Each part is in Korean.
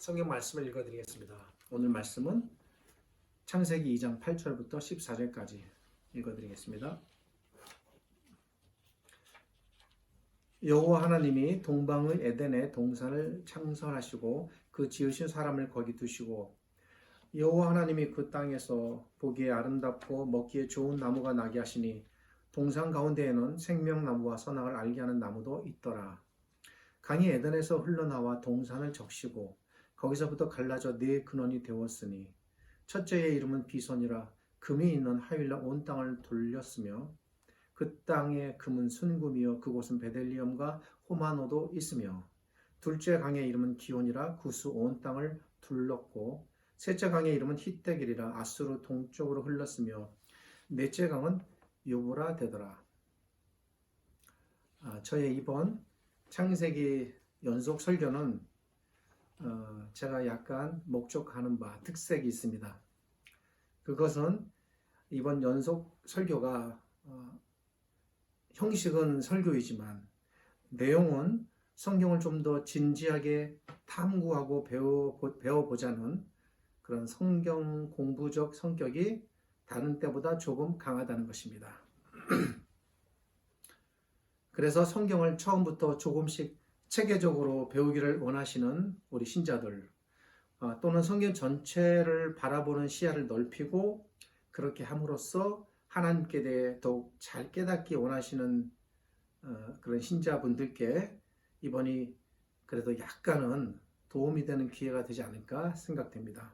성경 말씀을 읽어드리겠습니다. 오늘 말씀은 창세기 2장 8절부터 14절까지 읽어드리겠습니다. 여호와 하나님이 동방의 에덴에 동산을 창설하시고 그 지으신 사람을 거기 두시고 여호와 하나님이 그 땅에서 보기에 아름답고 먹기에 좋은 나무가 나게 하시니 동산 가운데에는 생명나무와 선악을 알게 하는 나무도 있더라. 강이 에덴에서 흘러나와 동산을 적시고 거기서부터 갈라져 네 근원이 되었으니 첫째의 이름은 비손이라 금이 있는 하윌라 온 땅을 돌렸으며 그 땅의 금은 순금이요 그곳은 베델리엄과 호마노도 있으며 둘째 강의 이름은 기온이라 구스 온 땅을 둘렀고 셋째 강의 이름은 히데길이라 아수르 동쪽으로 흘렀으며 넷째 강은 요보라 되더라. 저의 이번 창세기 연속 설교는 제가 약간 목적하는 바 특색이 있습니다. 그것은 이번 연속 설교가 형식은 설교이지만 내용은 성경을 좀 더 진지하게 탐구하고 배워보자는 그런 성경 공부적 성격이 다른 때보다 조금 강하다는 것입니다. 그래서 성경을 처음부터 조금씩 체계적으로 배우기를 원하시는 우리 신자들 또는 성경 전체를 바라보는 시야를 넓히고 그렇게 함으로써 하나님께 대해 더욱 잘 깨닫기 원하시는 그런 신자분들께 이번이 그래도 약간은 도움이 되는 기회가 되지 않을까 생각됩니다.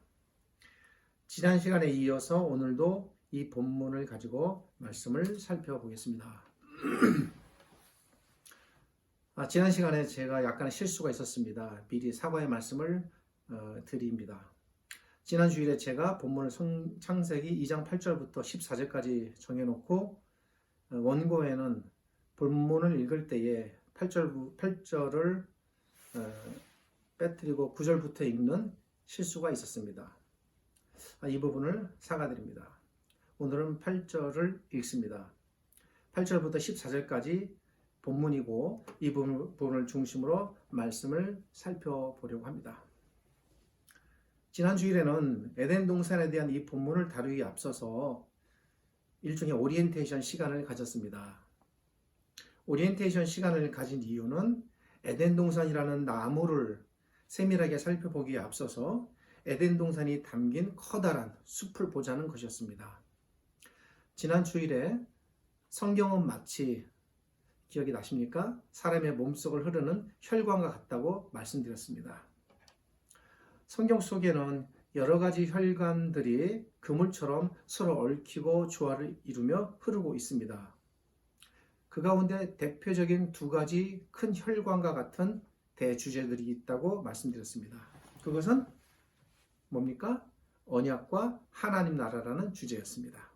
지난 시간에 이어서 오늘도 이 본문을 가지고 말씀을 살펴보겠습니다. 지난 시간에 제가 약간의 실수가 있었습니다. 미리 사과의 말씀을 드립니다. 지난 주일에 제가 본문을 창세기 2장 8절부터 14절까지 정해놓고 원고에는 본문을 읽을 때에 8절을 빼뜨리고 9절부터 읽는 실수가 있었습니다. 이 부분을 사과드립니다. 오늘은 8절을 읽습니다. 8절부터 14절까지 본문이고 이 부분을 중심으로 말씀을 살펴보려고 합니다. 지난 주일에는 에덴 동산에 대한 이 본문을 다루기에 앞서서 일종의 오리엔테이션 시간을 가졌습니다. 오리엔테이션 시간을 가진 이유는 에덴 동산이라는 나무를 세밀하게 살펴보기에 앞서서 에덴 동산이 담긴 커다란 숲을 보자는 것이었습니다. 지난 주일에 성경은 마치 기억이 나십니까? 사람의 몸속을 흐르는 혈관과 같다고 말씀드렸습니다. 성경 속에는 여러 가지 혈관들이 그물처럼 서로 얽히고 조화를 이루며 흐르고 있습니다. 그 가운데 대표적인 두 가지 큰 혈관과 같은 대주제들이 있다고 말씀드렸습니다. 그것은 뭡니까? 언약과 하나님 나라라는 주제였습니다.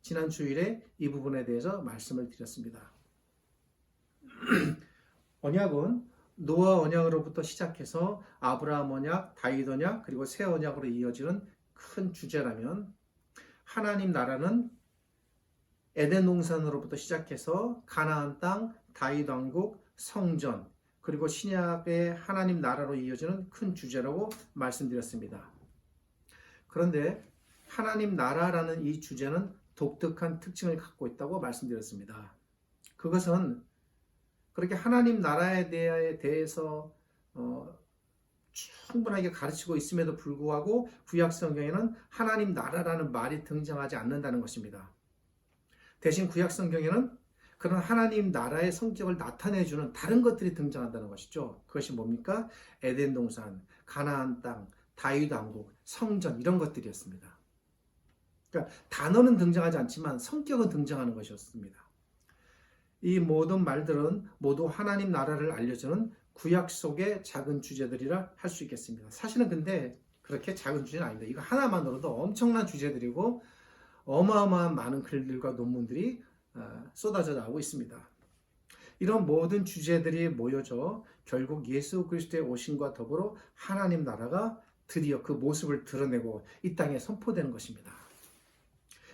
지난 주일에 이 부분에 대해서 말씀을 드렸습니다. 언약은 노아 언약으로부터 시작해서 아브라함 언약, 다윗 언약, 그리고 새 언약으로 이어지는 큰 주제라면 하나님 나라는 에덴 동산으로부터 시작해서 가나안 땅, 다윗 왕국, 성전, 그리고 신약의 하나님 나라로 이어지는 큰 주제라고 말씀드렸습니다. 그런데 하나님 나라라는 이 주제는 독특한 특징을 갖고 있다고 말씀드렸습니다. 그것은 그렇게 하나님 나라에 대해서 충분하게 가르치고 있음에도 불구하고 구약 성경에는 하나님 나라라는 말이 등장하지 않는다는 것입니다. 대신 구약 성경에는 그런 하나님 나라의 성격을 나타내주는 다른 것들이 등장한다는 것이죠. 그것이 뭡니까? 에덴 동산, 가나안 땅, 다윗 왕국, 성전 이런 것들이었습니다. 그러니까 단어는 등장하지 않지만 성격은 등장하는 것이었습니다. 이 모든 말들은 모두 하나님 나라를 알려주는 구약 속의 작은 주제들이라 할 수 있겠습니다. 사실은 근데 그렇게 작은 주제는 아닙니다. 이거 하나만으로도 엄청난 주제들이고 어마어마한 많은 글들과 논문들이 쏟아져 나오고 있습니다. 이런 모든 주제들이 모여져 결국 예수 그리스도의 오심과 더불어 하나님 나라가 드디어 그 모습을 드러내고 이 땅에 선포되는 것입니다.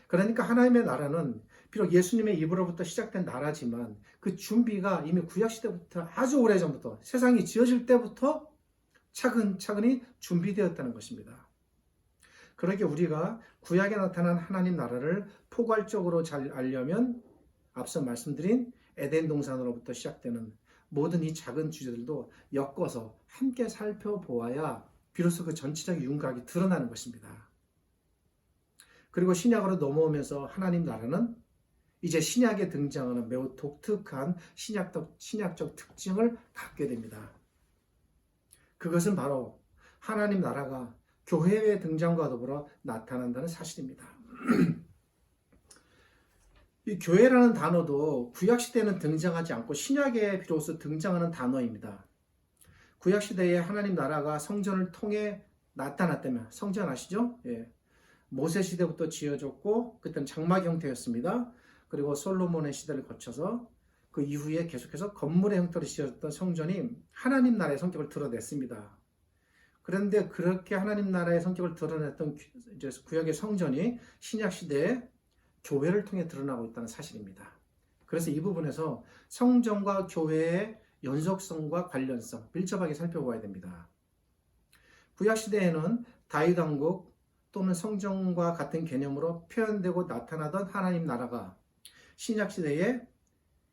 그러니까 하나님의 나라는 비록 예수님의 입으로부터 시작된 나라지만 그 준비가 이미 구약시대부터 아주 오래전부터 세상이 지어질 때부터 차근차근히 준비되었다는 것입니다. 그렇게 우리가 구약에 나타난 하나님 나라를 포괄적으로 잘 알려면 앞서 말씀드린 에덴 동산으로부터 시작되는 모든 이 작은 주제들도 엮어서 함께 살펴보아야 비로소 그 전체적 윤곽이 드러나는 것입니다. 그리고 신약으로 넘어오면서 하나님 나라는 이제 신약에 등장하는 매우 독특한 신약적 특징을 갖게 됩니다. 그것은 바로 하나님 나라가 교회의 등장과 더불어 나타난다는 사실입니다. 이 교회라는 단어도 구약시대에는 등장하지 않고 신약에 비로소 등장하는 단어입니다. 구약시대에 하나님 나라가 성전을 통해 나타났다면, 성전 아시죠? 예. 모세 시대부터 지어졌고 그때는 장막 형태였습니다. 그리고 솔로몬의 시대를 거쳐서 그 이후에 계속해서 건물의 형태로 지어졌던 성전이 하나님 나라의 성격을 드러냈습니다. 그런데 그렇게 하나님 나라의 성격을 드러냈던 이제 구약의 성전이 신약 시대에 교회를 통해 드러나고 있다는 사실입니다. 그래서 이 부분에서 성전과 교회의 연속성과 관련성 밀접하게 살펴봐야 됩니다. 구약 시대에는 다윗 왕국 또는 성전과 같은 개념으로 표현되고 나타나던 하나님 나라가 신약 시대에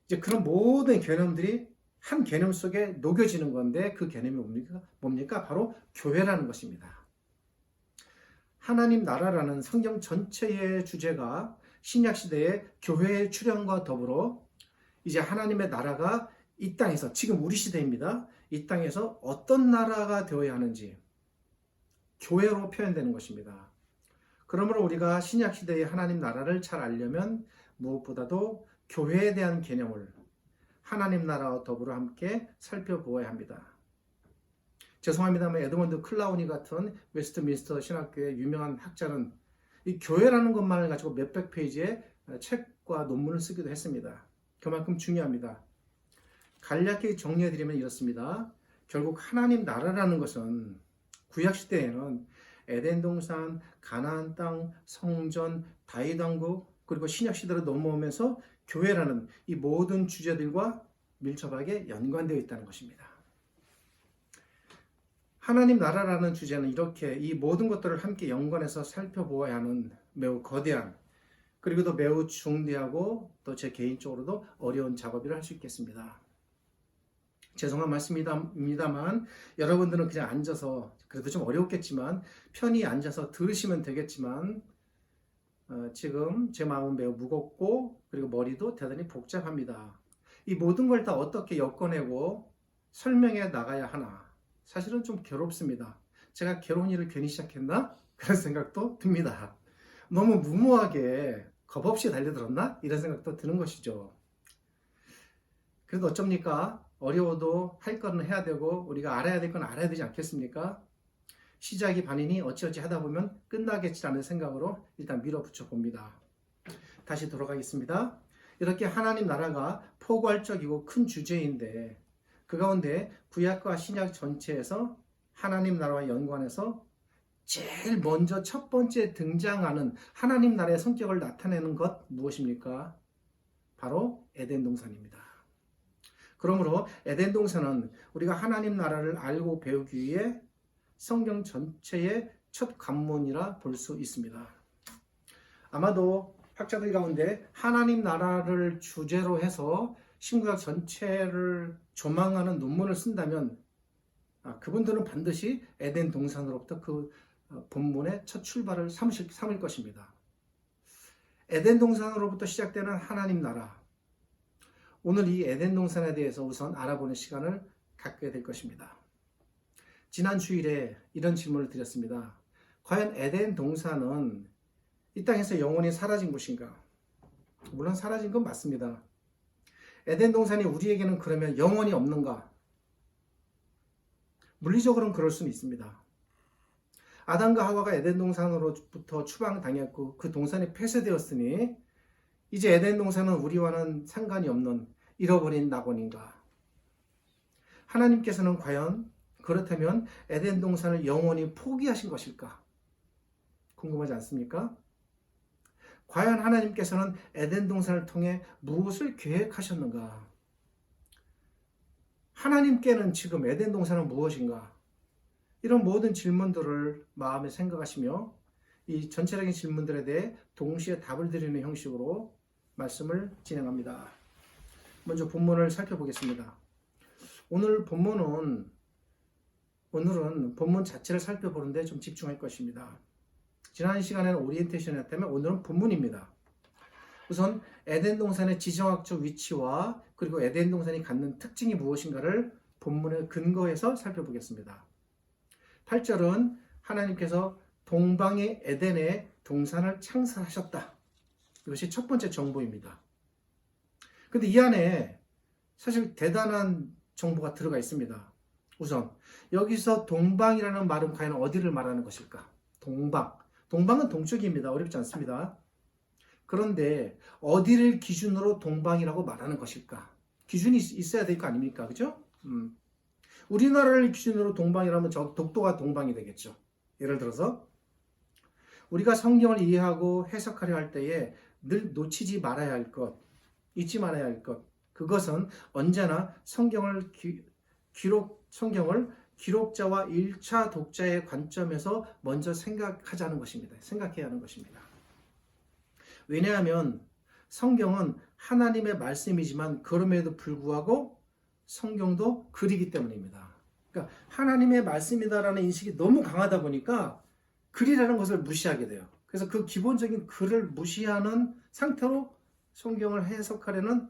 이제 그런 모든 개념들이 한 개념 속에 녹여지는 건데 그 개념이 뭡니까? 바로 교회라는 것입니다. 하나님 나라라는 성경 전체의 주제가 신약 시대의 교회의 출현과 더불어 이제 하나님의 나라가 이 땅에서, 지금 우리 시대입니다. 이 땅에서 어떤 나라가 되어야 하는지 교회로 표현되는 것입니다. 그러므로 우리가 신약 시대의 하나님 나라를 잘 알려면 무엇보다도 교회에 대한 개념을 하나님 나라와 더불어 함께 살펴보아야 합니다. 죄송합니다만 에드먼드 클라우니 같은 웨스트민스터 신학교의 유명한 학자는 이 교회라는 것만을 가지고 몇백 페이지의 책과 논문을 쓰기도 했습니다. 그만큼 중요합니다. 간략히 정리해드리면 이렇습니다. 결국 하나님 나라라는 것은 구약시대에는 에덴 동산, 가나안 땅, 성전, 다윗 왕국, 그리고 신약시대로 넘어오면서 교회라는 이 모든 주제들과 밀접하게 연관되어 있다는 것입니다. 하나님 나라라는 주제는 이렇게 이 모든 것들을 함께 연관해서 살펴보아야 하는 매우 거대한, 그리고 또 매우 중대하고 또 제 개인적으로도 어려운 작업이라 할 수 있겠습니다. 죄송한 말씀입니다만 여러분들은 그냥 앉아서, 그래도 좀 어렵겠지만 편히 앉아서 들으시면 되겠지만 지금 제 마음은 매우 무겁고 그리고 머리도 대단히 복잡합니다. 이 모든 걸 다 어떻게 엮어내고 설명해 나가야 하나, 사실은 좀 괴롭습니다. 제가 괴로운 일을 괜히 시작했나? 그런 생각도 듭니다. 너무 무모하게 겁 없이 달려들었나? 이런 생각도 드는 것이죠. 그래도 어쩝니까? 어려워도 할 거는 해야 되고 우리가 알아야 될 건 알아야 되지 않겠습니까? 시작이 반이니 어찌어찌 하다 보면 끝나겠지라는 생각으로 일단 밀어붙여 봅니다. 다시 돌아가겠습니다. 이렇게 하나님 나라가 포괄적이고 큰 주제인데 그 가운데 구약과 신약 전체에서 하나님 나라와 연관해서 제일 먼저 첫 번째 등장하는 하나님 나라의 성격을 나타내는 것 무엇입니까? 바로 에덴 동산입니다. 그러므로 에덴 동산은 우리가 하나님 나라를 알고 배우기 위해 성경 전체의 첫 관문이라 볼 수 있습니다. 아마도 학자들 가운데 하나님 나라를 주제로 해서 신구약 전체를 조망하는 논문을 쓴다면 그분들은 반드시 에덴 동산으로부터 그 본문의 첫 출발을 삼을 것입니다. 에덴 동산으로부터 시작되는 하나님 나라, 오늘 이 에덴 동산에 대해서 우선 알아보는 시간을 갖게 될 것입니다. 지난 주일에 이런 질문을 드렸습니다. 과연 에덴 동산은 이 땅에서 영원히 사라진 곳인가? 물론 사라진 건 맞습니다. 에덴 동산이 우리에게는 그러면 영원히 없는가? 물리적으로는 그럴 수는 있습니다. 아담과 하와가 에덴 동산으로부터 추방당했고 그 동산이 폐쇄되었으니 이제 에덴 동산은 우리와는 상관이 없는 잃어버린 낙원인가? 하나님께서는 과연 그렇다면 에덴 동산을 영원히 포기하신 것일까? 궁금하지 않습니까? 과연 하나님께서는 에덴 동산을 통해 무엇을 계획하셨는가? 하나님께는 지금 에덴 동산은 무엇인가? 이런 모든 질문들을 마음에 생각하시며 이 전체적인 질문들에 대해 동시에 답을 드리는 형식으로 말씀을 진행합니다. 먼저 본문을 살펴보겠습니다. 오늘은 본문 자체를 살펴보는데 좀 집중할 것입니다. 지난 시간에는 오리엔테이션이었다면 오늘은 본문입니다. 우선 에덴 동산의 지정학적 위치와 그리고 에덴 동산이 갖는 특징이 무엇인가를 본문에 근거해서 살펴보겠습니다. 8절은 하나님께서 동방의 에덴에 동산을 창설하셨다. 이것이 첫 번째 정보입니다. 근데 이 안에 사실 대단한 정보가 들어가 있습니다. 우선 여기서 동방이라는 말은 과연 어디를 말하는 것일까? 동방은 동쪽입니다. 어렵지 않습니다. 그런데 어디를 기준으로 동방이라고 말하는 것일까? 기준이 있어야 될 거 아닙니까? 그죠? 우리나라를 기준으로 동방이라면 저 독도가 동방이 되겠죠. 예를 들어서 우리가 성경을 이해하고 해석하려 할 때에 늘 놓치지 말아야 할 것, 잊지 말아야 할 것, 그것은 언제나 성경을 기록자와 1차 독자의 관점에서 먼저 생각하자는 것입니다. 생각해야 하는 것입니다. 왜냐하면 성경은 하나님의 말씀이지만 그럼에도 불구하고 성경도 글이기 때문입니다. 그러니까 하나님의 말씀이다라는 인식이 너무 강하다 보니까 글이라는 것을 무시하게 돼요. 그래서 그 기본적인 글을 무시하는 상태로 성경을 해석하려는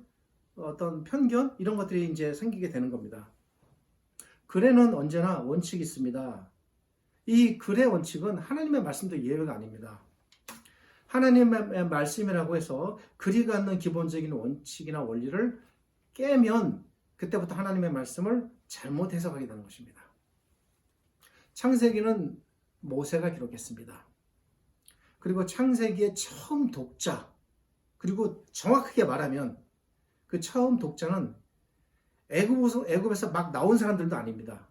어떤 편견 이런 것들이 이제 생기게 되는 겁니다. 글에는 언제나 원칙이 있습니다. 이 글의 원칙은 하나님의 말씀도 예외가 아닙니다. 하나님의 말씀이라고 해서 글이 갖는 기본적인 원칙이나 원리를 깨면 그때부터 하나님의 말씀을 잘못 해석하게 되는 것입니다. 창세기는 모세가 기록했습니다. 그리고 창세기의 처음 독자, 그리고 정확하게 말하면 그 처음 독자는 애굽에서 막 나온 사람들도 아닙니다.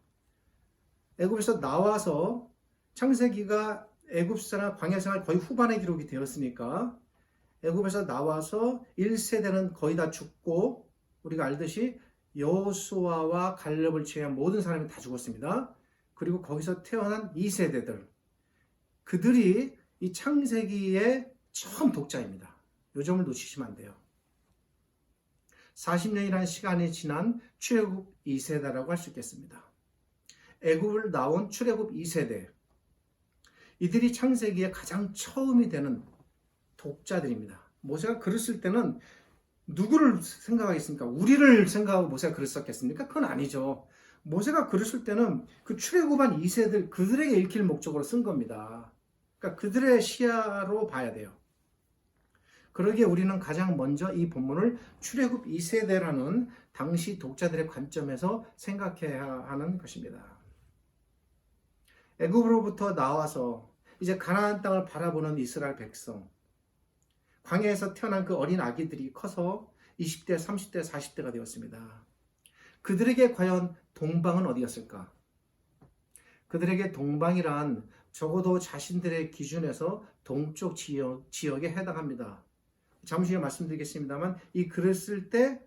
애굽에서 나와서 창세기가 애굽사나 광야생활 거의 후반에 기록이 되었으니까 애굽에서 나와서 1세대는 거의 다 죽고 우리가 알듯이 여호수아와 갈렙을 제외한 모든 사람이 다 죽었습니다. 그리고 거기서 태어난 2세대들 그들이 이 창세기의 처음 독자입니다. 이 점을 놓치시면 안 돼요. 40년이라는 시간이 지난 출애굽 2세대라고 할 수 있겠습니다. 애굽을 나온 출애굽 2세대 이들이 창세기의 가장 처음이 되는 독자들입니다. 모세가 글을 쓸 때는 누구를 생각하겠습니까? 우리를 생각하고 모세가 글을 썼겠습니까? 그건 아니죠. 모세가 글을 쓸 때는 그 출애굽한 2세들 그들에게 읽힐 목적으로 쓴 겁니다. 그러니까 그들의 시야로 봐야 돼요. 그러기에 우리는 가장 먼저 이 본문을 출애굽 2세대라는 당시 독자들의 관점에서 생각해야 하는 것입니다. 애굽으로부터 나와서 이제 가나안 땅을 바라보는 이스라엘 백성 광야에서 태어난 그 어린 아기들이 커서 20대, 30대, 40대가 되었습니다. 그들에게 과연 동방은 어디였을까? 그들에게 동방이란 적어도 자신들의 기준에서 동쪽 지역에 해당합니다. 잠시 후에 말씀드리겠습니다만 이 글을 쓸 때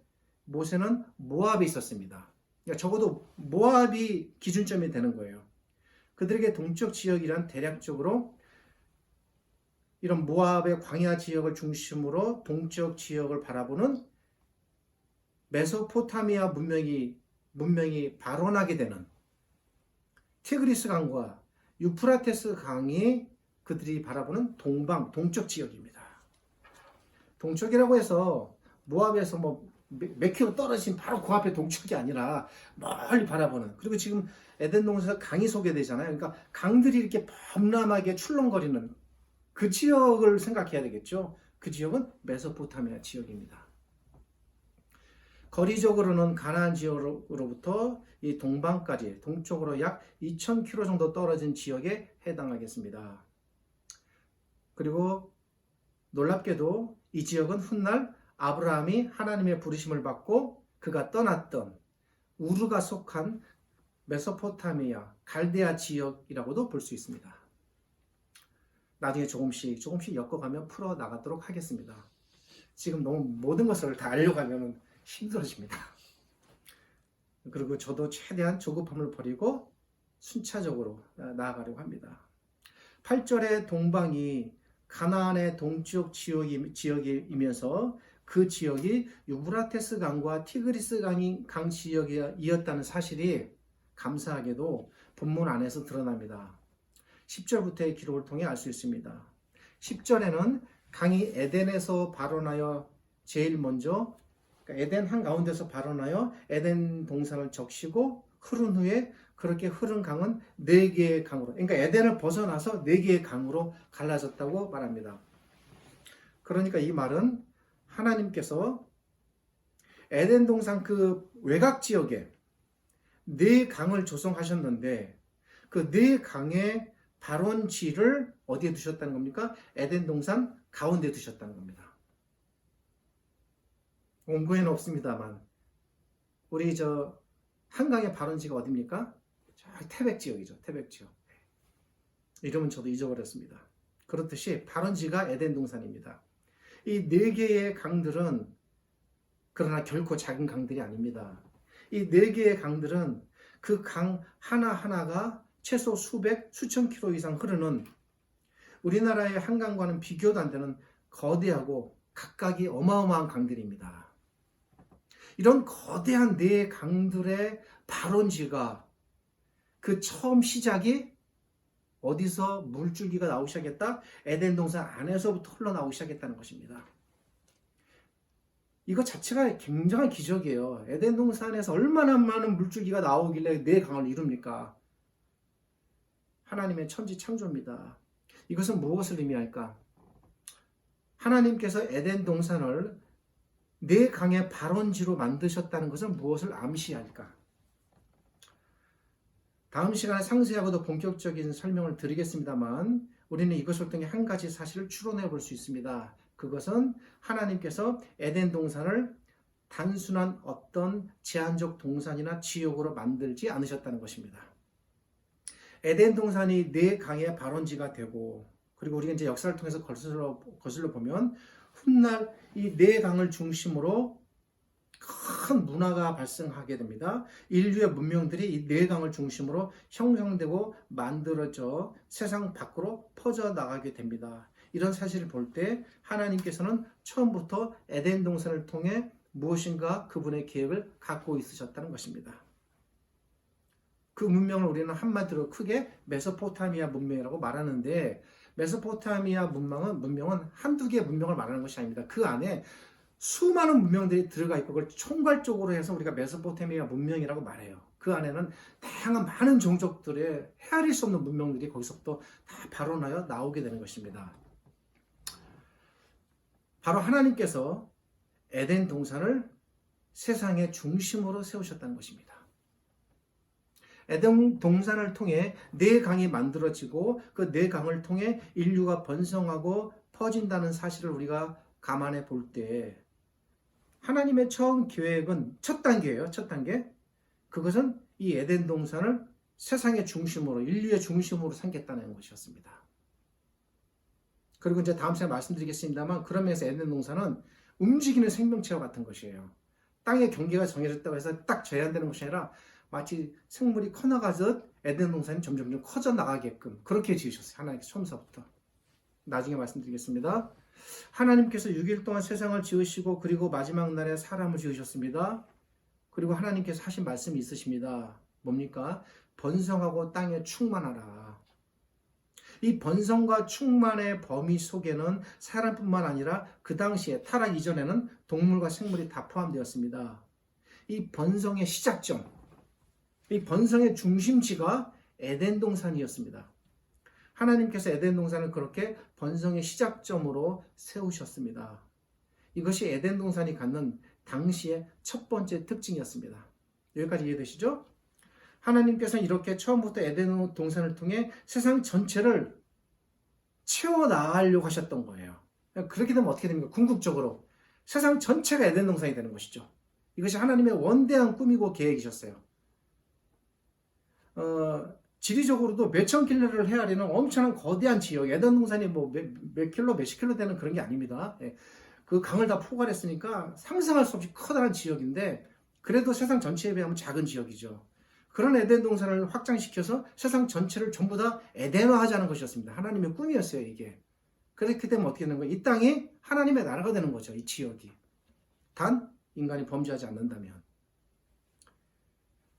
모세는 모압에 있었습니다. 그러니까 적어도 모압이 기준점이 되는 거예요. 그들에게 동쪽 지역이란 대략적으로 이런 모압의 광야 지역을 중심으로 동쪽 지역을 바라보는 메소포타미아 문명이 발원하게 되는 티그리스 강과 유프라테스 강이 그들이 바라보는 동쪽 지역입니다. 동쪽이라고 해서 모압에서 몇 킬로 떨어진 바로 그 앞에 동쪽이 아니라 멀리 바라보는 그리고 지금 에덴 동산에서 강이 소개되잖아요. 그러니까 강들이 이렇게 범람하게 출렁거리는 그 지역을 생각해야 되겠죠. 그 지역은 메소포타미아 지역입니다. 거리적으로는 가나안 지역으로부터 이 동방까지 동쪽으로 약 2,000km 정도 떨어진 지역에 해당하겠습니다. 그리고 놀랍게도 이 지역은 훗날 아브라함이 하나님의 부르심을 받고 그가 떠났던 우르가 속한 메소포타미아 갈대아 지역이라고도 볼 수 있습니다. 나중에 조금씩 엮어가며 풀어나가도록 하겠습니다. 지금 너무 모든 것을 다 알려고 하면 힘들어집니다. 그리고 저도 최대한 조급함을 버리고 순차적으로 나아가려고 합니다. 8절의 동방이 가나안의 동쪽 지역이면서 그 지역이 유브라테스 강과 티그리스 강 지역이었다는 사실이 감사하게도 본문 안에서 드러납니다. 10절부터의 기록을 통해 알 수 있습니다. 10절에는 강이 에덴에서 발원하여 제일 먼저 에덴 한가운데서 발원하여 에덴 동산을 적시고 흐른 후에 그렇게 흐른 강은 4개의 강으로, 그러니까 에덴을 벗어나서 4개의 강으로 갈라졌다고 말합니다. 그러니까 이 말은 하나님께서 에덴 동산 그 외곽 지역에 4강을 조성하셨는데 그 4강의 발원지를 어디에 두셨다는 겁니까? 에덴 동산 가운데 두셨다는 겁니다. 원고에는 없습니다만 우리 한강의 발원지가 어디입니까? 태백 지역이죠. 태백 지역. 이름은 저도 잊어버렸습니다. 그렇듯이 발원지가 에덴 동산입니다. 이 4개의 강들은 그러나 결코 작은 강들이 아닙니다. 이 4개의 강들은 그 강 하나하나가 최소 수천 킬로 이상 흐르는 우리나라의 한강과는 비교도 안 되는 거대하고 각각이 어마어마한 강들입니다. 이런 거대한 4강들의 발원지가 그 처음 시작이 어디서 물줄기가 나오기 시작했다? 에덴 동산 안에서부터 흘러나오기 시작했다는 것입니다. 이것 자체가 굉장한 기적이에요. 에덴 동산에서 얼마나 많은 물줄기가 나오길래 4강을 이룹니까? 하나님의 천지 창조입니다. 이것은 무엇을 의미할까? 하나님께서 에덴 동산을 4강의 발원지로 만드셨다는 것은 무엇을 암시할까? 다음 시간에 상세하고 더 본격적인 설명을 드리겠습니다만 우리는 이것을 통해 한 가지 사실을 추론해 볼 수 있습니다. 그것은 하나님께서 에덴 동산을 단순한 어떤 제한적 동산이나 지역으로 만들지 않으셨다는 것입니다. 에덴 동산이 4강의 발원지가 되고 그리고 우리가 이제 역사를 통해서 거슬러 보면 훗날 이 4강을 중심으로 큰 문화가 발생하게 됩니다. 인류의 문명들이 이 4강을 중심으로 형성되고 만들어져 세상 밖으로 퍼져나가게 됩니다. 이런 사실을 볼 때 하나님께서는 처음부터 에덴 동산을 통해 무엇인가 그분의 계획을 갖고 있으셨다는 것입니다. 그 문명을 우리는 한마디로 크게 메소포타미아 문명이라고 말하는데 메소포타미아 문명은 한두 개의 문명을 말하는 것이 아닙니다. 그 안에 수많은 문명들이 들어가 있고 그걸 총괄적으로 해서 우리가 메소포타미아 문명이라고 말해요. 그 안에는 다양한 많은 종족들의 헤아릴 수 없는 문명들이 거기서부터 다 발원하여 나오게 되는 것입니다. 바로 하나님께서 에덴 동산을 세상의 중심으로 세우셨다는 것입니다. 에덴 동산을 통해 4강이 만들어지고 그 4강을 통해 인류가 번성하고 퍼진다는 사실을 우리가 감안해 볼 때 하나님의 처음 계획은 첫 단계예요. 첫 단계. 그것은 이 에덴 동산을 세상의 중심으로 인류의 중심으로 삼겠다는 것이었습니다. 그리고 이제 다음 시간에 말씀드리겠습니다만 그런 면에서 에덴 동산은 움직이는 생명체와 같은 것이에요. 땅의 경계가 정해졌다고 해서 딱 제한되는 것이 아니라 마치 생물이 커나가듯 에덴 동산이 점점 커져 나가게끔 그렇게 지으셨어요. 하나님께서 처음서부터. 나중에 말씀드리겠습니다. 하나님께서 6일 동안 세상을 지으시고 그리고 마지막 날에 사람을 지으셨습니다. 그리고 하나님께서 하신 말씀이 있으십니다. 뭡니까? 번성하고 땅에 충만하라. 이 번성과 충만의 범위 속에는 사람뿐만 아니라 그 당시에 타락 이전에는 동물과 생물이 다 포함되었습니다. 이 번성의 시작점, 이 번성의 중심지가 에덴 동산이었습니다. 하나님께서 에덴 동산을 그렇게 번성의 시작점으로 세우셨습니다. 이것이 에덴 동산이 갖는 당시의 첫 번째 특징이었습니다. 여기까지 이해되시죠? 하나님께서는 이렇게 처음부터 에덴 동산을 통해 세상 전체를 채워나가려고 하셨던 거예요. 그렇게 되면 어떻게 됩니까? 궁극적으로 세상 전체가 에덴 동산이 되는 것이죠. 이것이 하나님의 원대한 꿈이고 계획이셨어요. 지리적으로도 몇천 킬로를 헤아리는 엄청난 거대한 지역, 에덴 동산이 몇 킬로, 몇십 킬로 되는 그런 게 아닙니다. 그 강을 다 포괄했으니까 상상할 수 없이 커다란 지역인데, 그래도 세상 전체에 비하면 작은 지역이죠. 그런 에덴 동산을 확장시켜서 세상 전체를 전부 다 에덴화하자는 것이었습니다. 하나님의 꿈이었어요, 이게. 그렇게 되면 어떻게 되는 거예요? 이 땅이 하나님의 나라가 되는 거죠, 이 지역이. 단 인간이 범죄하지 않는다면.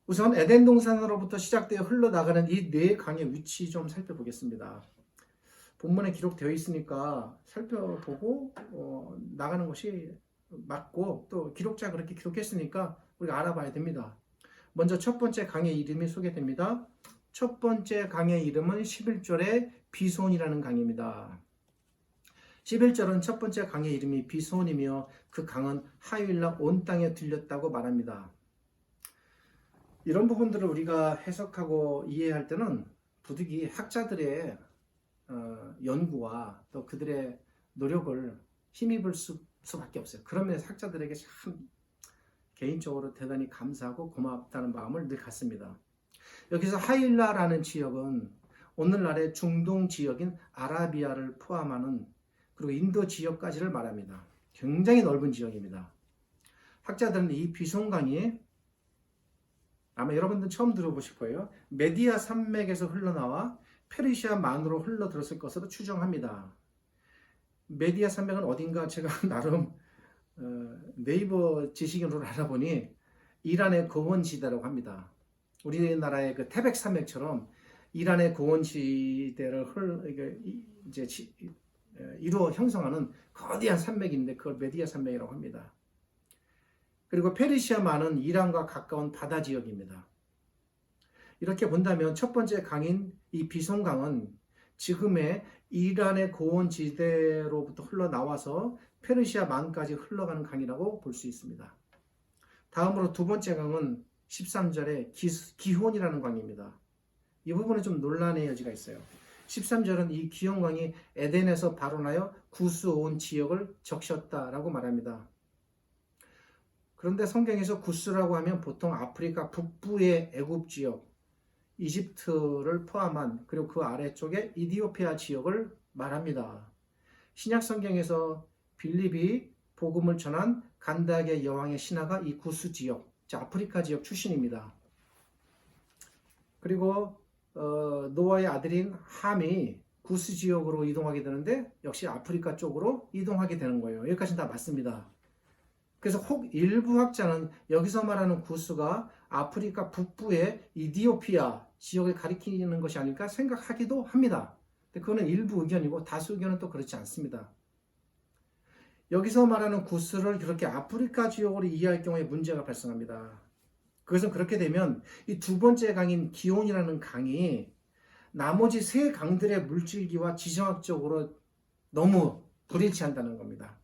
우선 에덴 동산으로부터 시작되어 흘러나가는 이 네 강의 위치 좀 살펴보겠습니다. 본문에 기록되어 있으니까 살펴보고 나가는 것이 맞고, 또 기록자 그렇게 기록했으니까 우리가 알아봐야 됩니다. 먼저 첫 번째 강의 이름이 소개됩니다. 첫 번째 강의 이름은 11절의 비손이라는 강입니다. 11절은 첫 번째 강의 이름이 비손이며 그 강은 하윌라 온 땅에 들렸다고 말합니다. 이런 부분들을 우리가 해석하고 이해할 때는 부득이 학자들의 연구와 또 그들의 노력을 힘입을 수밖에 없어요. 그런 면에서 학자들에게 참 개인적으로 대단히 감사하고 고맙다는 마음을 늘 갖습니다. 여기서 하윌라라는 지역은 오늘날의 중동 지역인 아라비아를 포함하는 그리고 인도 지역까지를 말합니다. 굉장히 넓은 지역입니다. 학자들은 이 비손강이 아마 여러분들 처음 들어보실 거예요. 메디아 산맥에서 흘러나와 페르시아만으로 흘러들었을 것으로 추정합니다. 메디아 산맥은 어딘가 제가 나름 네이버 지식인으로 알아보니 이란의 고원지대라고 합니다. 우리나라의 그 태백 산맥처럼 이란의 고원지대를 이제 이루어 형성하는 거대한 산맥인데 그걸 메디아 산맥이라고 합니다. 그리고 페르시아만은 이란과 가까운 바다 지역입니다. 이렇게 본다면 첫 번째 강인 이 비손강은 지금의 이란의 고원지대로부터 흘러나와서 페르시아만까지 흘러가는 강이라고 볼 수 있습니다. 다음으로 두 번째 강은 13절에 기혼이라는 강입니다. 이 부분에 좀 논란의 여지가 있어요. 13절은 이 기혼강이 에덴에서 발원하여 구스 온 지역을 적셨다라고 말합니다. 그런데 성경에서 구스라고 하면 보통 아프리카 북부의 애굽 지역, 이집트를 포함한 그리고 그 아래쪽에 이디오피아 지역을 말합니다. 신약 성경에서 빌립이 복음을 전한 간다게 여왕의 신하가 이 구스 지역, 아프리카 지역 출신입니다. 그리고 노아의 아들인 함이 구스 지역으로 이동하게 되는데 역시 아프리카 쪽으로 이동하게 되는 거예요. 여기까지는 다 맞습니다. 그래서 혹 일부 학자는 여기서 말하는 구스가 아프리카 북부의 이디오피아 지역을 가리키는 것이 아닐까 생각하기도 합니다. 근데 그거는 일부 의견이고 다수 의견은 또 그렇지 않습니다. 여기서 말하는 구스를 그렇게 아프리카 지역으로 이해할 경우에 문제가 발생합니다. 그것은 그렇게 되면 이 두 번째 강인 기온이라는 강이 나머지 세 강들의 물질기와 지정학적으로 너무 불일치한다는 겁니다.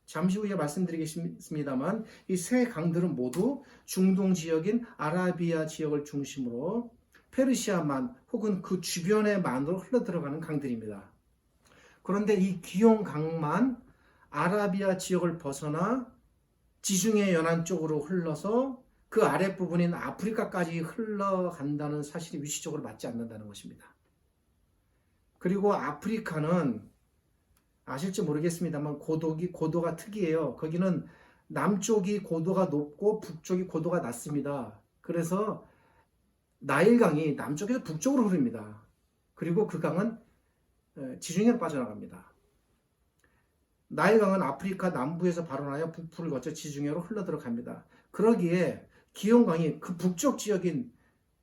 잠시 후에 말씀드리겠습니다만 이 세 강들은 모두 중동 지역인 아라비아 지역을 중심으로 페르시아만 혹은 그 주변의 만으로 흘러들어가는 강들입니다. 그런데 이 기온 강만 아라비아 지역을 벗어나 지중해 연안 쪽으로 흘러서 그 아랫부분인 아프리카까지 흘러간다는 사실이 위치적으로 맞지 않는다는 것입니다. 그리고 아프리카는 아실지 모르겠습니다만 고도가 특이해요. 거기는 남쪽이 고도가 높고 북쪽이 고도가 낮습니다. 그래서 나일강이 남쪽에서 북쪽으로 흐릅니다. 그리고 그 강은 지중해로 빠져나갑니다. 나일강은 아프리카 남부에서 발원하여 북부를 거쳐 지중해로 흘러들어갑니다. 그러기에 기온강이 그 북쪽 지역인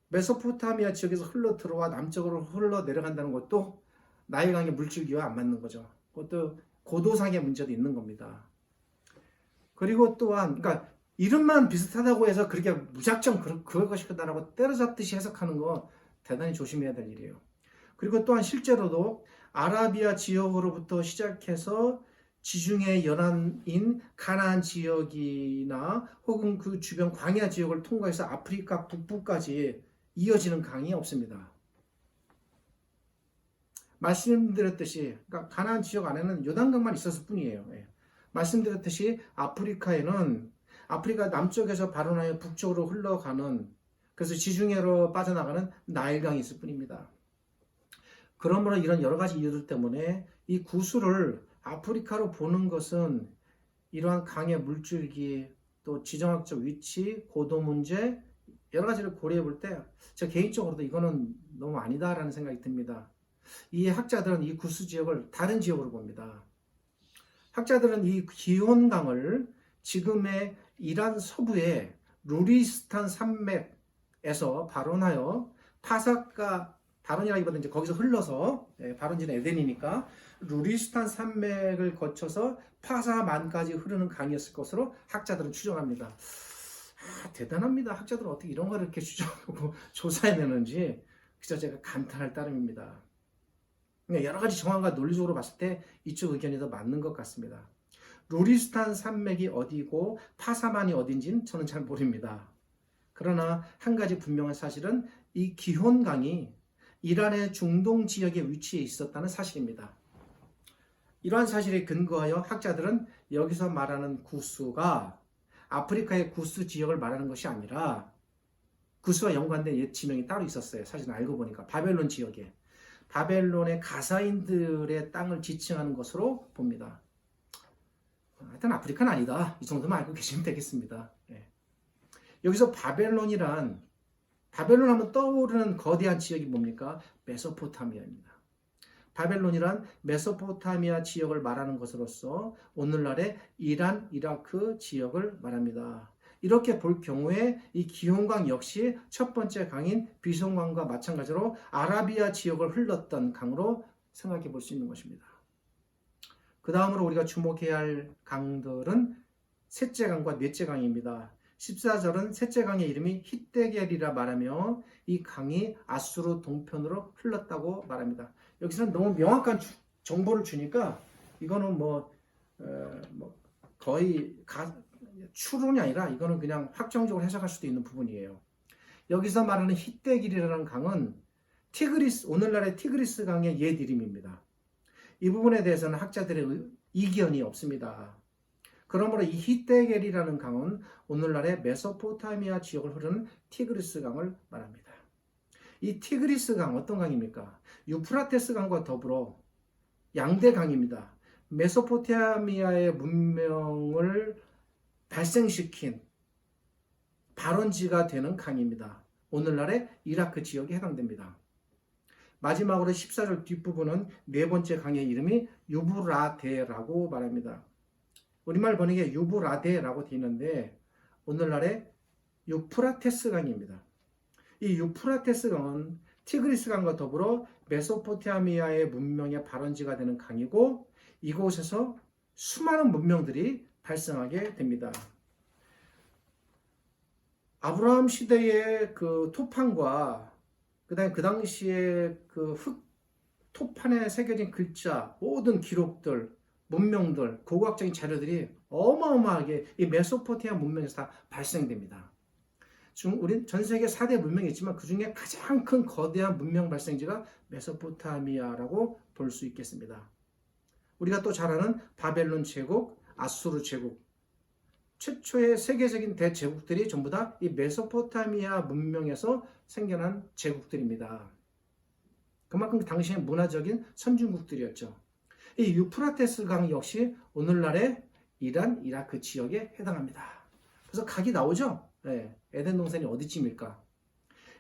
메소포타미아 지역에서 흘러들어와 남쪽으로 흘러내려간다는 것도 나일강의 물줄기와 안 맞는 거죠. 그것도 고도상의 문제도 있는 겁니다. 그리고 또한 그러니까 이름만 비슷하다고 해서 그렇게 무작정 그럴 것이다라고 때려잡듯이 해석하는 거 대단히 조심해야 될 일이에요. 그리고 또한 실제로도 아라비아 지역으로부터 시작해서 지중해 연안인 가나안 지역이나 혹은 그 주변 광야 지역을 통과해서 아프리카 북부까지 이어지는 강이 없습니다. 말씀드렸듯이 그러니까 가나안 지역 안에는 요단강만 있었을 뿐이에요. 말씀드렸듯이 아프리카에는 아프리카 남쪽에서 발원하여 북쪽으로 흘러가는 그래서 지중해로 빠져나가는 나일강이 있을 뿐입니다. 그러므로 이런 여러 가지 이유들 때문에 이 구스를 아프리카로 보는 것은 이러한 강의 물줄기 또 지정학적 위치, 고도 문제 여러 가지를 고려해 볼 때 저 개인적으로도 이거는 너무 아니다라는 생각이 듭니다. 이 학자들은 이 구스 지역을 다른 지역으로 봅니다. 학자들은 이 기혼강을 지금의 이란 서부의 루리스탄 산맥에서 발원하여 파사카, 발원이라기보다 이제 거기서 흘러서, 발원지는 에덴이니까 루리스탄 산맥을 거쳐서 파사만까지 흐르는 강이었을 것으로 학자들은 추정합니다. 대단합니다. 학자들은 어떻게 이런 걸 이렇게 추정하고 조사해내는지 진짜 제가 감탄할 따름입니다. 여러 가지 정황과 논리적으로 봤을 때 이쪽 의견이 더 맞는 것 같습니다. 루리스탄 산맥이 어디고 파사만이 어딘지는 저는 잘 모릅니다. 그러나 한 가지 분명한 사실은 이 기혼강이 이란의 중동 지역에 위치해 있었다는 사실입니다. 이러한 사실에 근거하여 학자들은 여기서 말하는 구스가 아프리카의 구스 지역을 말하는 것이 아니라 구스와 연관된 옛 지명이 따로 있었어요. 사실 알고 보니까 바벨론 지역에 바벨론의 가사인들의 땅을 지칭하는 것으로 봅니다. 하여튼 아프리카는 아니다. 이 정도만 알고 계시면 되겠습니다. 여기서 바벨론 하면 떠오르는 거대한 지역이 뭡니까? 메소포타미아입니다. 바벨론이란 메소포타미아 지역을 말하는 것으로서 오늘날의 이란, 이라크 지역을 말합니다. 이렇게 볼 경우에 이 기혼강 역시 첫 번째 강인 비손강과 마찬가지로 아라비아 지역을 흘렀던 강으로 생각해 볼 수 있는 것입니다. 그 다음으로 우리가 주목해야 할 강들은 셋째 강과 넷째 강입니다. 14절은 셋째 강의 이름이 히데겔이라 말하며 이 강이 아수르 동편으로 흘렀다고 말합니다. 여기서는 너무 명확한 정보를 주니까 이거는 거의 추론이 아니라 이거는 그냥 확정적으로 해석할 수도 있는 부분이에요. 여기서 말하는 히데겔이라는 강은 오늘날의 티그리스 강의 옛 이름입니다. 이 부분에 대해서는 학자들의 이견이 없습니다. 그러므로 이 히데겔이라는 강은 오늘날의 메소포타미아 지역을 흐르는 티그리스 강을 말합니다. 이 티그리스 강 어떤 강입니까? 유프라테스 강과 더불어 양대 강입니다. 메소포타미아의 문명을 발생시킨 발원지가 되는 강입니다. 오늘날의 이라크 지역에 해당됩니다. 마지막으로 14절 뒷부분은 네 번째 강의 이름이 유브라데라고 말합니다. 우리말 번역에 유브라데라고 되어 있는데 오늘날의 유프라테스 강입니다. 이 유프라테스 강은 티그리스 강과 더불어 메소포타미아의 문명의 발원지가 되는 강이고 이곳에서 수많은 문명들이 발생하게 됩니다. 아브라함 시대의 그 토판과 그다음에 그 당시에 그 흙 토판에 새겨진 글자, 모든 기록들, 문명들, 고고학적인 자료들이 어마어마하게 이 메소포타미아 문명에서 다 발생됩니다. 우리 전 세계 4대 문명이 있지만 그 중에 가장 큰 거대한 문명 발생지가 메소포타미아라고 볼 수 있겠습니다. 우리가 또 잘 아는 바벨론 제국, 아수르 제국, 최초의 세계적인 대제국들이 전부 다 이 메소포타미아 문명에서 생겨난 제국들입니다. 그만큼 당시의 문화적인 선진국들이었죠. 이 유프라테스 강 역시 오늘날의 이란, 이라크 지역에 해당합니다. 그래서 각이 나오죠? 네, 에덴 동산이 어디쯤일까?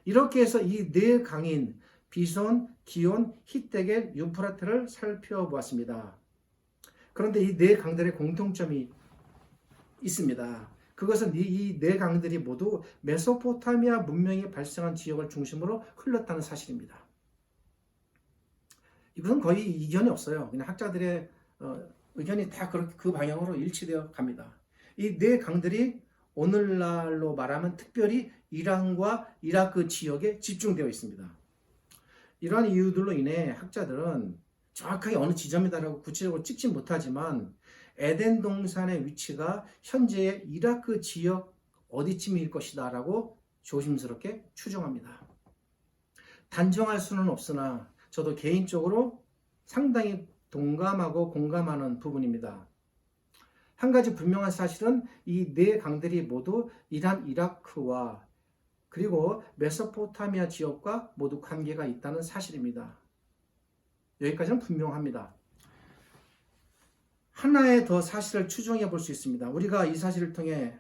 이렇게 해서 이 네 강인 비손, 기온, 히데겔, 유프라테를 살펴보았습니다. 그런데 이 네 강들의 공통점이 있습니다. 그것은 이 네 강들이 모두 메소포타미아 문명이 발생한 지역을 중심으로 흘렀다는 사실입니다. 이것은 거의 이견이 없어요. 그냥 학자들의 의견이 다 그 방향으로 일치되어 갑니다. 이 네 강들이 오늘날로 말하면 특별히 이란과 이라크 지역에 집중되어 있습니다. 이러한 이유들로 인해 학자들은 정확하게 어느 지점이다라고 구체적으로 찍지 못하지만 에덴 동산의 위치가 현재의 이라크 지역 어디쯤일 것이다 라고 조심스럽게 추정합니다. 단정할 수는 없으나 저도 개인적으로 상당히 동감하고 공감하는 부분입니다. 한 가지 분명한 사실은 이 네 강들이 모두 이란, 이라크와 그리고 메소포타미아 지역과 모두 관계가 있다는 사실입니다. 여기까지는 분명합니다. 하나의 더 사실을 추정해 볼 수 있습니다. 우리가 이 사실을 통해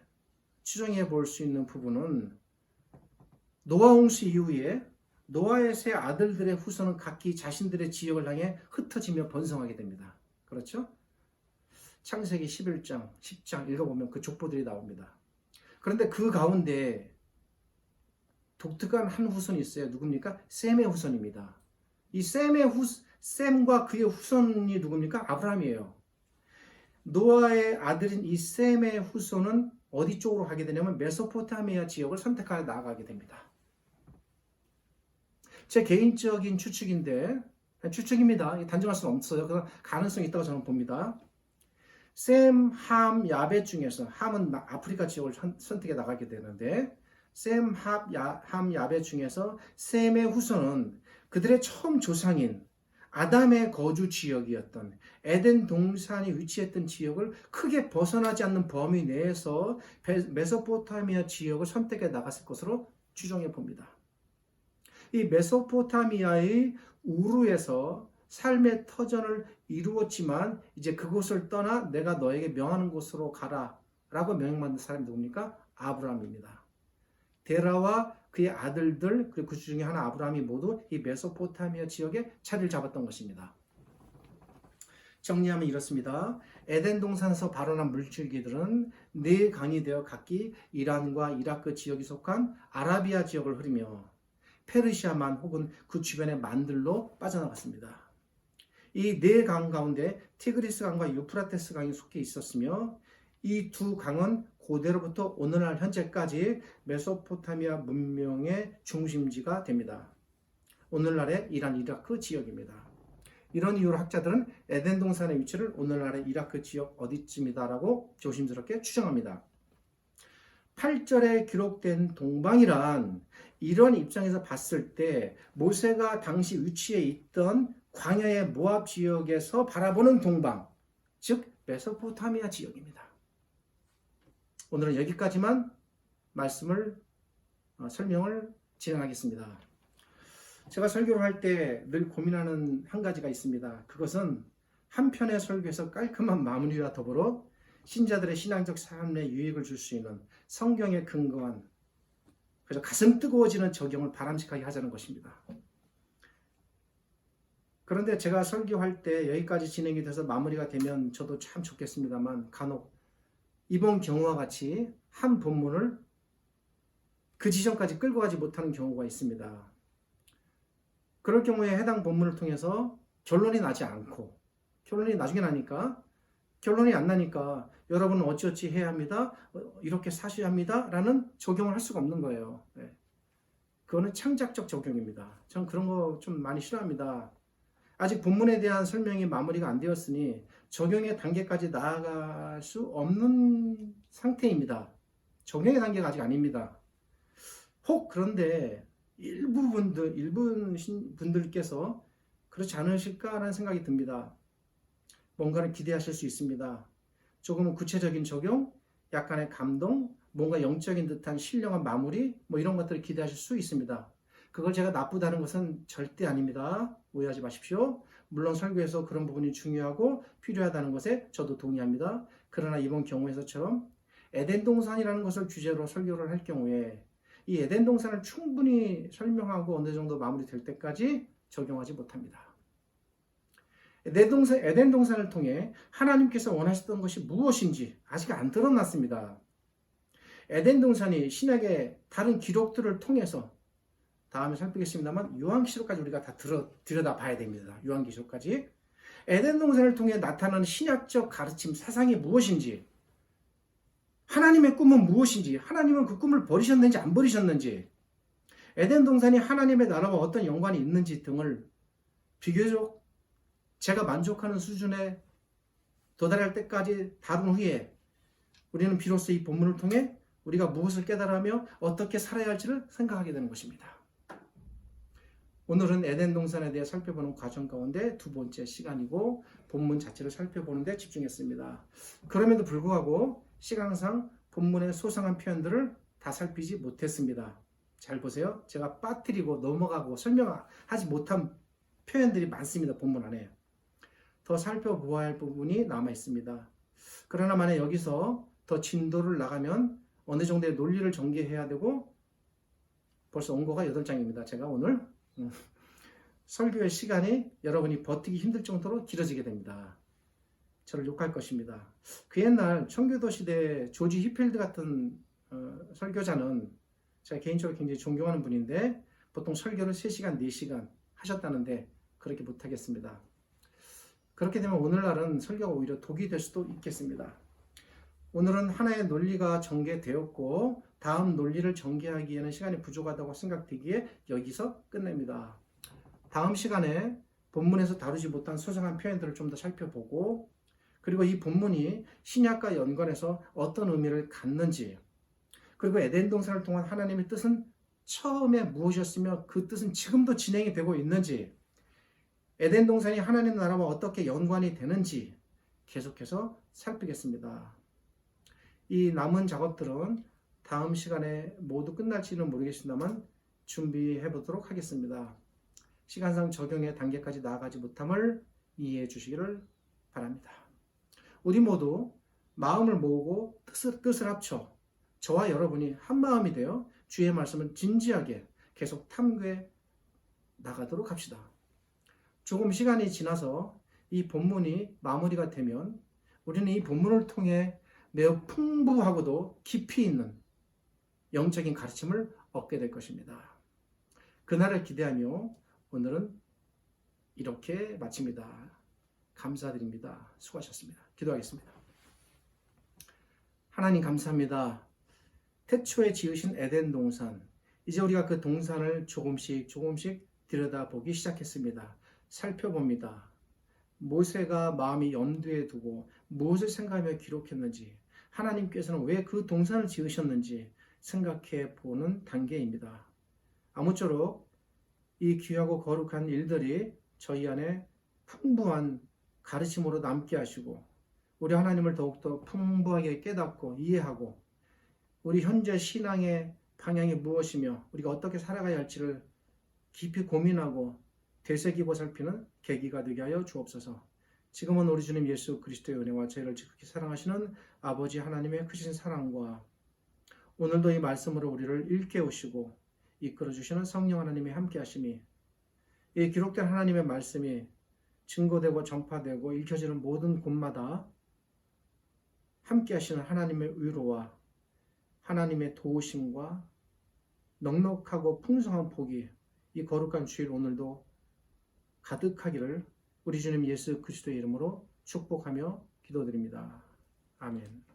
추정해 볼 수 있는 부분은 노아 홍수 이후에 노아의 세 아들들의 후손은 각기 자신들의 지역을 향해 흩어지며 번성하게 됩니다. 그렇죠? 창세기 11장, 10장 읽어보면 그 족보들이 나옵니다. 그런데 그 가운데 독특한 한 후손이 있어요. 누굽니까? 셈의 후손입니다. 이 셈과 그의 후손이 누굽니까? 아브라함이에요. 노아의 아들인 이 셈의 후손은 어디 쪽으로 가게 되냐면 메소포타미아 지역을 선택하여 나아가게 됩니다. 제 개인적인 추측인데, 추측입니다. 단정할 수는 없어요. 그래서 가능성이 있다고 저는 봅니다. 셈, 함, 야벳 중에서 함은 아프리카 지역을 선택해 나가게 되는데 셈, 함, 야벳 중에서 셈의 후손은 그들의 처음 조상인 아담의 거주 지역이었던 에덴 동산이 위치했던 지역을 크게 벗어나지 않는 범위 내에서 메소포타미아 지역을 선택해 나갔을 것으로 추정해 봅니다. 이 메소포타미아의 우르에서 삶의 터전을 이루었지만 이제 그곳을 떠나 내가 너에게 명하는 곳으로 가라 라고 명령받은 사람이 누굽니까? 아브라함입니다. 데라와 그의 아들들 그리고 그 중에 하나 아브라함이 모두 이 메소포타미아 지역에 자리를 잡았던 것입니다. 정리하면 이렇습니다. 에덴 동산에서 발원한 물줄기들은 네 강이 되어 각기 이란과 이라크 지역이 속한 아라비아 지역을 흐르며 페르시아만 혹은 그 주변의 만들로 빠져나갔습니다. 이 네 강 가운데 티그리스 강과 유프라테스 강이 속해 있었으며 이 두 강은 고대로부터 오늘날 현재까지 메소포타미아 문명의 중심지가 됩니다. 오늘날의 이란, 이라크 지역입니다. 이런 이유로 학자들은 에덴 동산의 위치를 오늘날의 이라크 지역 어디쯤이다라고 조심스럽게 추정합니다. 8절에 기록된 동방이란 이런 입장에서 봤을 때 모세가 당시 위치해 있던 광야의 모압 지역에서 바라보는 동방, 즉 메소포타미아 지역입니다. 오늘은 여기까지만 설명을 진행하겠습니다. 제가 설교를 할 때 늘 고민하는 한 가지가 있습니다. 그것은 한 편의 설교에서 깔끔한 마무리와 더불어 신자들의 신앙적 삶에 유익을 줄 수 있는 성경에 근거한 그래서 가슴 뜨거워지는 적용을 바람직하게 하자는 것입니다. 그런데 제가 설교할 때 여기까지 진행이 돼서 마무리가 되면 저도 참 좋겠습니다만 간혹 이번 경우와 같이 한 본문을 그 지점까지 끌고 가지 못하는 경우가 있습니다. 그럴 경우에 해당 본문을 통해서 결론이 나지 않고 결론이 나중에 나니까 결론이 안 나니까 여러분은 어찌어찌 해야 합니다. 이렇게 사셔야 합니다. 라는 적용을 할 수가 없는 거예요. 그거는 창작적 적용입니다. 전 그런 거 좀 많이 싫어합니다. 아직 본문에 대한 설명이 마무리가 안 되었으니 적용의 단계까지 나아갈 수 없는 상태입니다. 적용의 단계가 아직 아닙니다. 혹 그런데 일부 분들께서 그렇지 않으실까라는 생각이 듭니다. 뭔가를 기대하실 수 있습니다. 조금은 구체적인 적용, 약간의 감동, 뭔가 영적인 듯한 신령한 마무리, 이런 것들을 기대하실 수 있습니다. 그걸 제가 나쁘다는 것은 절대 아닙니다. 오해하지 마십시오. 물론 설교에서 그런 부분이 중요하고 필요하다는 것에 저도 동의합니다. 그러나 이번 경우에서처럼 에덴 동산이라는 것을 주제로 설교를 할 경우에 이 에덴 동산을 충분히 설명하고 어느 정도 마무리될 때까지 적용하지 못합니다. 에덴 동산을 통해 하나님께서 원하셨던 것이 무엇인지 아직 안 드러났습니다. 에덴 동산이 신약의 다른 기록들을 통해서 다음에 살피겠습니다만 요한계시록까지 우리가 다 들여다봐야 됩니다. 요한계시록까지 에덴 동산을 통해 나타나는 신약적 가르침 사상이 무엇인지 하나님의 꿈은 무엇인지 하나님은 그 꿈을 버리셨는지 안 버리셨는지 에덴 동산이 하나님의 나라와 어떤 연관이 있는지 등을 비교적 제가 만족하는 수준에 도달할 때까지 다룬 후에 우리는 비로소 이 본문을 통해 우리가 무엇을 깨달으며 어떻게 살아야 할지를 생각하게 되는 것입니다. 오늘은 에덴 동산에 대해 살펴보는 과정 가운데 두 번째 시간이고 본문 자체를 살펴보는 데 집중했습니다. 그럼에도 불구하고 시간상 본문의 소상한 표현들을 다 살피지 못했습니다. 잘 보세요. 제가 빠뜨리고 넘어가고 설명하지 못한 표현들이 많습니다. 본문 안에. 더 살펴보아야 할 부분이 남아 있습니다. 그러나 만약 여기서 더 진도를 나가면 어느 정도의 논리를 전개해야 되고 벌써 원고가 8장입니다. 제가 오늘 설교의 시간이 여러분이 버티기 힘들 정도로 길어지게 됩니다. 저를 욕할 것입니다. 그 옛날 청교도 시대 조지 히필드 같은 설교자는 제가 개인적으로 굉장히 존경하는 분인데 보통 설교를 3시간, 4시간 하셨다는데 그렇게 못하겠습니다. 그렇게 되면 오늘날은 설교가 오히려 독이 될 수도 있겠습니다. 오늘은 하나의 논리가 전개되었고 다음 논리를 전개하기에는 시간이 부족하다고 생각되기에 여기서 끝냅니다. 다음 시간에 본문에서 다루지 못한 소상한 표현들을 좀 더 살펴보고 그리고 이 본문이 신약과 연관해서 어떤 의미를 갖는지 그리고 에덴 동산을 통한 하나님의 뜻은 처음에 무엇이었으며 그 뜻은 지금도 진행이 되고 있는지 에덴 동산이 하나님 나라와 어떻게 연관이 되는지 계속해서 살피겠습니다. 이 남은 작업들은 다음 시간에 모두 끝날지는 모르겠습니다만 준비해 보도록 하겠습니다. 시간상 적용의 단계까지 나아가지 못함을 이해해 주시기를 바랍니다. 우리 모두 마음을 모으고 뜻을 합쳐 저와 여러분이 한 마음이 되어 주의 말씀을 진지하게 계속 탐구해 나가도록 합시다. 조금 시간이 지나서 이 본문이 마무리가 되면 우리는 이 본문을 통해 매우 풍부하고도 깊이 있는 영적인 가르침을 얻게 될 것입니다. 그날을 기대하며 오늘은 이렇게 마칩니다. 감사드립니다. 수고하셨습니다. 기도하겠습니다. 하나님 감사합니다. 태초에 지으신 에덴 동산, 이제 우리가 그 동산을 조금씩 들여다보기 시작했습니다. 살펴봅니다. 모세가 마음이 염두에 두고 무엇을 생각하며 기록했는지, 하나님께서는 왜 그 동산을 지으셨는지 생각해 보는 단계입니다. 아무쪼록 이 귀하고 거룩한 일들이 저희 안에 풍부한 가르침으로 남게 하시고 우리 하나님을 더욱더 풍부하게 깨닫고 이해하고 우리 현재 신앙의 방향이 무엇이며 우리가 어떻게 살아가야 할지를 깊이 고민하고 되새기고 살피는 계기가 되게 하여 주옵소서. 지금은 우리 주님 예수 그리스도의 은혜와 저희를 지극히 사랑하시는 아버지 하나님의 크신 사랑과 오늘도 이 말씀으로 우리를 일깨우시고 이끌어주시는 성령 하나님의 함께하심이 이 기록된 하나님의 말씀이 증거되고 전파되고 읽혀지는 모든 곳마다 함께하시는 하나님의 위로와 하나님의 도우심과 넉넉하고 풍성한 복이 이 거룩한 주일 오늘도 가득하기를 우리 주님 예수 그리스도의 이름으로 축복하며 기도드립니다. 아멘.